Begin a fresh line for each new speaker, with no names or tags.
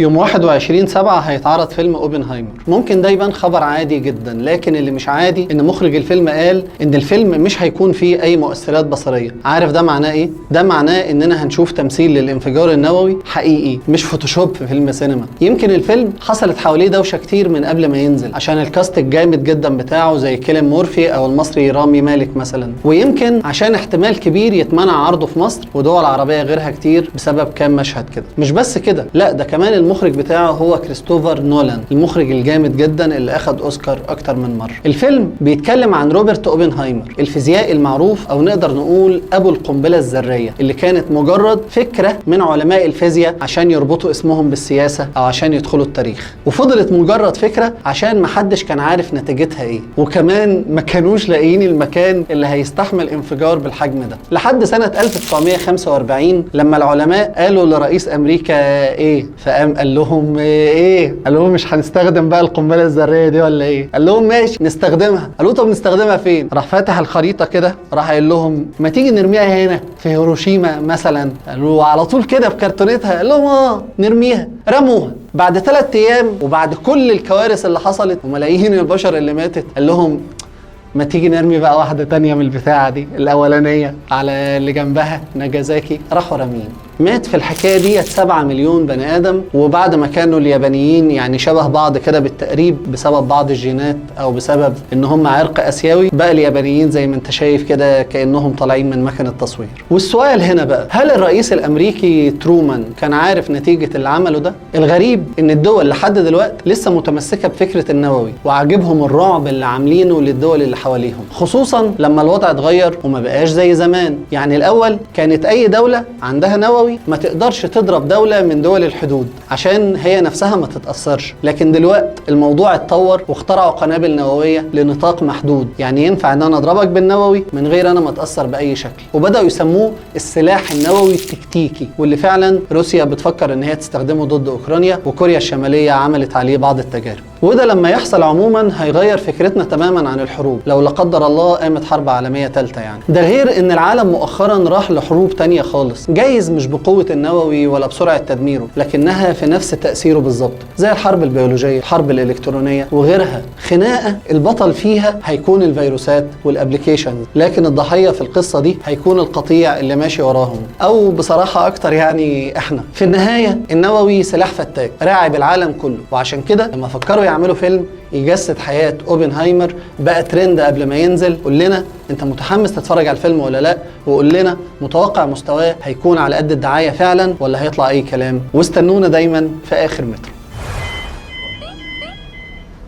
يوم 21/7 هيتعرض فيلم اوبنهايمر. ممكن ده يبان خبر عادي جدا، لكن اللي مش عادي ان مخرج الفيلم قال ان الفيلم مش هيكون فيه اي مؤثرات بصريه. عارف ده معناه ايه؟ ده معناه اننا هنشوف تمثيل للانفجار النووي حقيقي، مش فوتوشوب في فيلم سينما. يمكن الفيلم حصلت حواليه دوشه كتير من قبل ما ينزل عشان الكاست الجامد جدا بتاعه زي كيليان مورفي او المصري رامي مالك مثلا، ويمكن عشان احتمال كبير يتمنع عرضه في مصر ودول عربيه غيرها كتير بسبب كام مشهد كده. مش بس كده، لا ده كمان المخرج بتاعه هو كريستوفر نولان، المخرج الجامد جدا اللي اخد اوسكار اكتر من مره. الفيلم بيتكلم عن روبرت اوبنهايمر، الفيزيائي المعروف او نقدر نقول ابو القنبله الذريه، اللي كانت مجرد فكره من علماء الفيزياء عشان يربطوا اسمهم بالسياسه او عشان يدخلوا التاريخ، وفضلت مجرد فكره عشان محدش كان عارف نتيجتها ايه، وكمان ما كانوش لاقيين المكان اللي هيستحمل انفجار بالحجم ده لحد سنه 1945 لما العلماء قالوا لرئيس امريكا ايه، فقام قال لهم ايه؟ قال لهم مش هنستخدم بقى القنبله الذريه دي ولا ايه؟ قال لهم ماشي نستخدمها. قالوا طب نستخدمها فين؟ راح فاتح الخريطه كده، راح قال لهم ما تيجي نرميها هنا في هيروشيما مثلا. قالوا على طول كده بكرتونتها؟ قال لهم نرميها. رموها. بعد 3 ايام وبعد كل الكوارث اللي حصلت وملايين البشر اللي ماتت، قال لهم ما تيجي نرمي بقى واحدة تانية من البتاعة دي الأولانية على اللي جنبها ناجازاكي. راحوا رامين. مات في الحكاية دي 7 مليون بني آدم، وبعد ما كانوا اليابانيين يعني شبه بعض كده بالتقريب بسبب بعض الجينات أو بسبب إن هم عرق آسيوي، بقى اليابانيين زي ما أنت شايف كده كأنهم طالعين من مكان التصوير. والسؤال هنا بقى، هل الرئيس الأمريكي ترومان كان عارف نتيجة اللي عمله ده؟ الغريب إن الدول لحد دلوقتي لسه متمسكة بفكرة النووي وعاجبهم الرعب اللي عاملينه للدول اللي حواليهم، خصوصا لما الوضع اتغير وما بقاش زي زمان. يعني الأول كانت أي دولة عندها نووي ما تقدرش تضرب دولة من دول الحدود عشان هي نفسها ما تتأثرش، لكن دلوقتي الموضوع اتطور واخترعوا قنابل نووية لنطاق محدود، يعني ينفع ان انا اضربك بالنووي من غير انا ما اتأثر بأي شكل، وبدأوا يسموه السلاح النووي التكتيكي، واللي فعلا روسيا بتفكر ان هي تستخدمه ضد اوكرانيا، وكوريا الشمالية عملت عليه بعض التجارب. وده لما يحصل عموما هيغير فكرتنا تماما عن الحروب لو لا قدر الله قامت حرب عالمية ثالثة يعني. ده غير ان العالم مؤخرا راح لحروب تانية خالص، جايز مش بقوة النووي ولا بسرعة تدميره، لكنها في نفس تأثيره بالظبط، زي الحرب البيولوجية، الحرب الإلكترونية وغيرها. خناقة البطل فيها هيكون الفيروسات والابليكيشنز، لكن الضحية في القصة دي هيكون القطيع اللي ماشي وراهم، او بصراحة اكتر يعني احنا. في النهاية النووي سلاح فتاك راعب العالم كله، وعشان كده لما فكروا يعملوا فيلم يجسد حياة اوبنهايمر بقى ترند قبل ما ينزل، قول لنا انت متحمس تتفرج على الفيلم ولا لا، وقول لنا متوقع مستواه هيكون على قد الدعاية فعلا ولا هيطلع اي كلام، واستنونا دايما في اخر متر.